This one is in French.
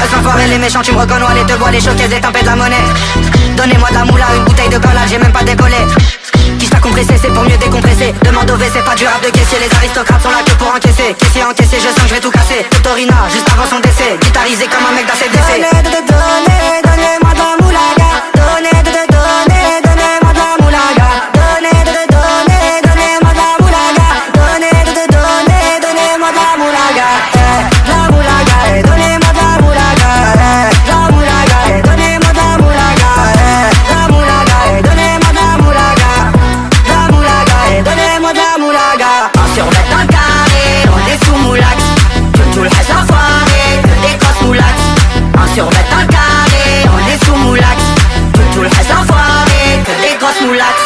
Elles enfoirés les méchants, tu me reconnais, les te bois, les choqués, et tempêtes de la monnaie. Donnez-moi de la moula, une bouteille de collage, j'ai même pas décollé. Qui t'a compressé, c'est pour mieux décompresser. Demande au c'est pas du rap de caissier. Les aristocrates sont là que pour encaisser. Caissier encaissé, je sens que je vais tout casser. Torina, juste avant son décès. Guitarisé comme un mec d'ACDC. Donnez-moi de la moulaga. Donnez-moi de la moulaga. Donnez-moi de la moulaga. Donnez-moi de la moulaga. La moulaga, donnez-moi de la moulaga. La moulaga, donnez-moi de la moulaga. La moulaga, donnez-moi de la moulaga. La moulaga, donnez-moi de la moulaga. On se remet dans le carré, on est sous moulax. Tout le reste enfoiré, que des grosses moulax. On se remet dans le carré, on est sous moulax. Tout le reste enfoiré, que des grosses moulax.